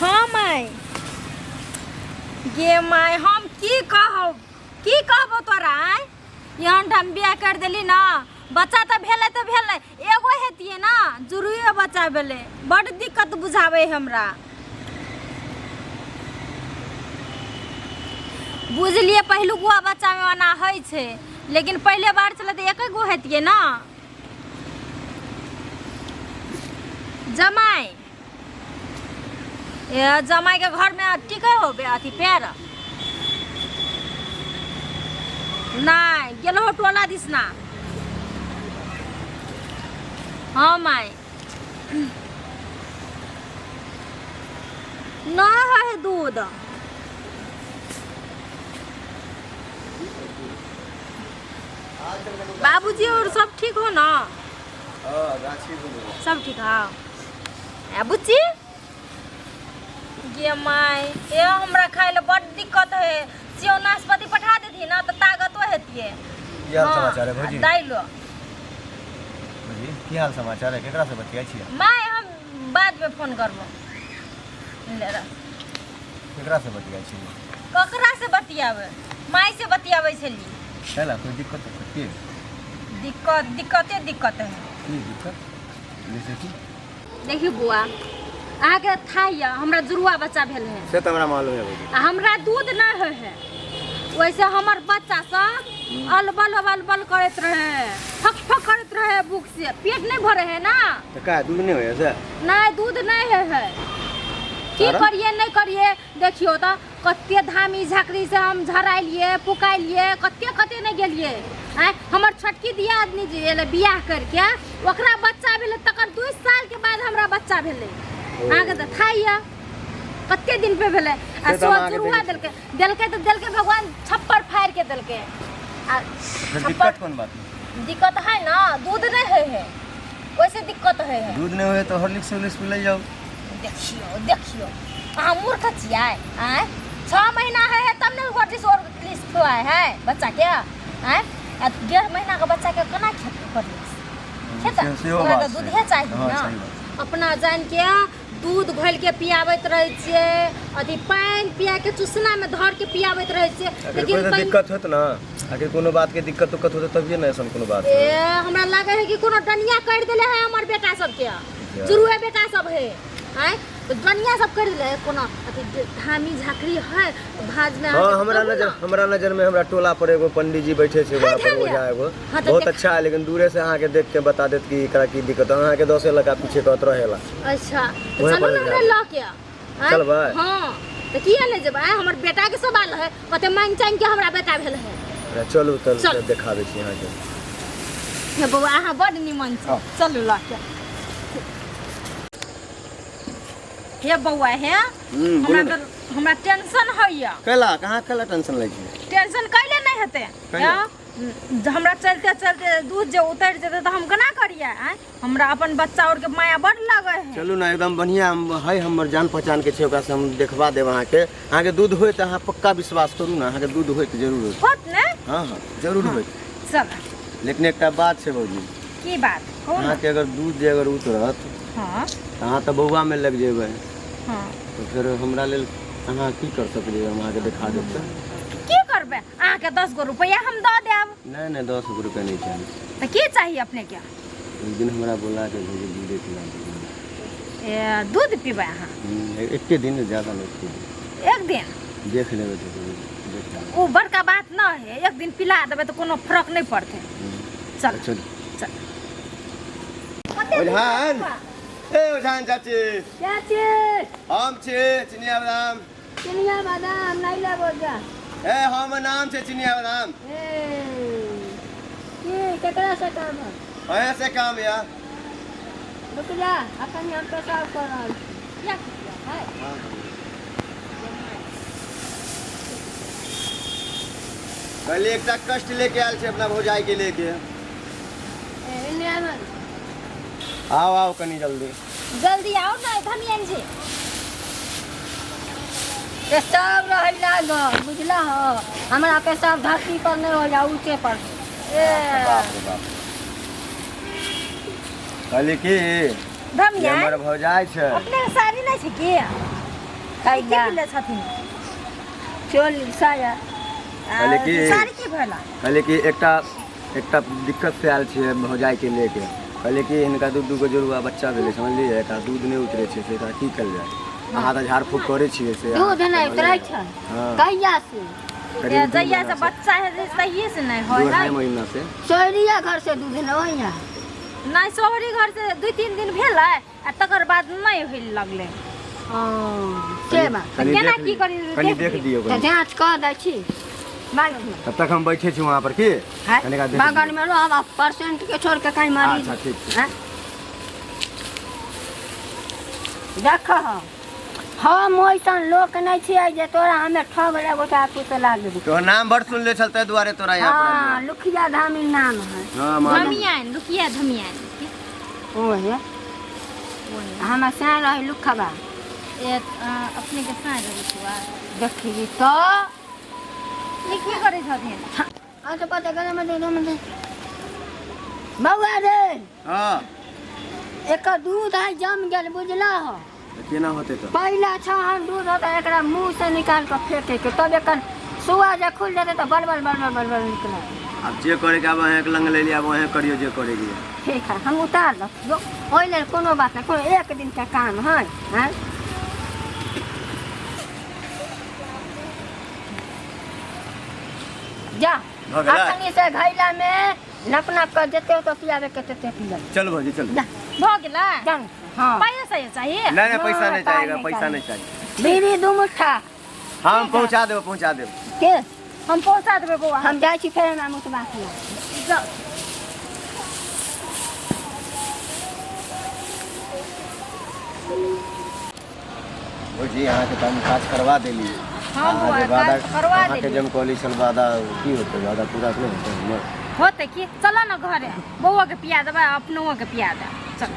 हाँ my gay my हम की कहब तोरा यहाँ हम बियाह कर दिली ना बच्चा तो भेले एगो हेतिए ना जरूरी बच्चा भेले बड़ दिक्कत बुझावे हमरा बुझलिए पहिलुआ बच्चा में मना है छे लेकिन पहले बार चले तो एक गो हेतिए ना जमाई जमाई के घर में टिके हो अथी पैर नहीं गेलो टोला दिस ना हाँ माई ना है दूध बाबूजी और सब ठीक हो ना सब ठीक है बुच्ची ये माई ये हमरा खाए ले बड़ दिक्कत है सेव नाशपाती पठा देती ना तो ताकतो हेतिए की हाल समाचार है भौजी दाइलो भौजी की हाल समाचार है केकरा से बतिया छियै माई हम बाद में फोन करबो ले रे केकरा से बतिया छियै ककरा से बतियावे माई से बतियावे छली हैला कोई दिक्कत है दिक्कते है की दिक्कत जैसे कि देखिए बुआ आगे था या हमरा जुरुआ बच्चा भेल है से तो हमरा मालूम है भौजी हमरा दूध ना है वैसे हमर बच्चा सब अलबल करत रहे फक करत रहे भूख से पेट नहीं भरे है ना तो का दूध नहीं होय से नहीं दूध नहीं है की करिए नहीं करिए देखियो तो कत्ते धामी झाकरी से हम झराइलिए पुकाइलिए कत्ते नहीं गेलिए हमर छोटकी दिया आदमी जे बियाह करके ओकरा बच्चा भेले तकर 2 साल के बाद हमरा बच्चा भेले आगे तो थाइया कत्ते दिन पे भेले आ सोचरुआ देलके भगवान छप्पर फाड़ के देलके आ दिक्कत कौन बात दिक्कत है ना दूध नहीं है वैसे दिक्कत है दूध नहीं होए तो हॉर्लिक्स पिलाई जाओ देखियो अहाँ मूर्ख छियै आय 6 महीना है तब ने हॉर्लिक्स खुआए है बच्चा के आय 1.5 महीना का बच्चा के केना खेता दूध है चाहिए ना अपना जान के दूध घोल के पियाबैत रहे छिए अथी पानी पिया के चूसना में धर के पियाबैत रहे छिए लेकिन दिक्कत होत ना आगे कोनो बात के दिक्कत होत तब ये ना ऐसा कोनो बात ए हमरा लागे है कि कोनो डनिया कर देले है हमर बेटा सब के जुरुए बेटा सब है आय तो डनिया सब कर देले कोनो अथी धामी झाकरी है भाज में हां हमरा नजर में हमरा टोला पर एगो पंडित जी बैठे छे वहां पर ओझा एगो बहुत अच्छा है लेकिन दूरे से अहाँ के देख के बता देत कि एकरा की दिक्कत अहाँ के 10 लगा पीछे कहत रहेला अच्छा चलो ना ला के चल भाई हां तो की ले जेबा हमर बेटा के सवाल है कते मांग चांग के हमरा बेटा भेल है चलू चल देखाबे छी अहाँ के हे बौआ अहाँ बड़ निमन छी चलू ला के हे बौआ हे हमरा टेंशन होइया कहाँ टेंशन लै छी टेंशन कैले नहीं हेते हमरा चलते दूध जे उतर जेते तो हम केना करिए हमरा अपन बच्चा और के माया बड़ लागे है चलू ना एकदम बढ़िया है हमर जान पहचान के छै ओकरा से हम देखबा देब अहाँ के दूध होय त अहाँ पक्का विश्वास करू ना अहाँ के दूध होय त जरूर होत ने हां जरूर होय चल लेकिन एकटा बात छै भौजी की बात अहाँ के अगर दूध जे अगर उतरत हां अहाँ त बौआ में लग जेबै हां तो फिर हमरा लेल अहाँ की कर सकलिए हम अहाँ के दिखा देब की करबे अहाँ के 10 गो रुपया हम द देब नहीं 10 गो रुपया नहीं चाहिए तो की चाहिए अपने के एक दिन हमरा बोला के भेजे दूध पिला ए दूध पीबे अहाँ एक दिन ज्यादा नहीं एक दिन देख लेबे तो वो बड़का बात ना है एक दिन पिला देबे तो कोनो फर्क नहीं पड़ते चल चल ओझान ए ओझान चाची हम छे चिनिया बादाम नहीं लेबो जा ए हम नाम छे चिनिया बादाम की केकरा से काम है ओए से काम या रुक जा अपन हम पेशाब करल या है कल एकटा कष्ट लेके आयल छे अपना भौजाई के लेके आओ कनी जल्दी आओ ना धनियन जी पेशाब रहला ग बुझला हो हमरा पेशाब धरती पर नहीं हो जा ऊंचे पर बाप रे बाप कहली की धमिया हमर भौजाई छै अपने साड़ी नहीं छै की काई की दा ले छथिन चोली साया कहले कि सारी की भेला कहले कि एकटा दिक्कत से आयल छियै भौजाई के लेके कहले कि हिनका दू गो जुड़वा बच्चा भेलै समझलियै एकरा दूध नहि उतरै छै से एकरा की कयल जाय अहाँ तऽ झाड़ फूक करै छियै से दूध नहीं उतरै छै हाँ। कहिया से करीब दू जइया महीना से बच्चा है तहिए से नहीं होय दू है ढाई महीना से सोहरिया घर से दूध न होइया नहीं सोहरी घर से 2-3 दिन भेलै आ तकर बाद नहीं होय लगले से बात कनी केना देख की करी कनी देख दियौ तो कनी। जांच कर दै छी बागन में तब तक हम बैठे छी वहाँ पर की है कनिका देख बागन में रहो हम परसेंट के छोड़ के कहीं मारी अच्छा ठीक छै। हैं? देख हम ओइसन लोक नहीं छियै जे तोरा हमे ठग लेबो तो तू से लाग देबो तोहर नाम बड़ सुन ले चलते दुआरे तोरा यहाँ पर हाँ आयल लुखिया धामी नाम है हँ मालूम धमियान रुकिया धमियान ओहे हमें से रही लुखबा ए अपने के साथ रही छुआ देखी तो ये की करे छथिन अच्छा पता करे में बउआ रे हाँ एक दूध है जम गेल बुझला हो तऽ केना होतै तऽ पहला छहन दूध होता है एकरा मुंह से निकाल कर फेंके के तब एकर सुआ जे खुल जाते तो बलबल बलबल बलबल निकले अब जे करे के अब अहाँ के लंग ले लिया अब अहाँ करियो जे करे के ठीक है हम उतार लो ओइ लेल कोनो बात नहीं कोनो एक दिन का काम है हैं जा भऽ गेलै? अखनी से घैला में नप नप कर देते हो तो पियावे के तेते पिया चल भौजी चल जा भ गेला जान हाँ पैसा चाहिए नहीं नहीं पैसा हाँ, नहीं चाहिएगा नहीं पैसा चाहिए। नहीं चाहिए बीड़ी दू मुठ्ठा हम पहुँचा देब के हम पहुंचा देबे बौआ हम जाइ छी फेर ना मुतबा खेला जाओ। भौजी अहाँ के हम काज करवा देलिए हाँ बौआ काज करवा अहाँ के देली जम कहली छल वादा की होतै वादा पूरा नहीं होतै हमर होते की चलो ना घरे बौआ के पिया देबे अपनों के पिया दे चल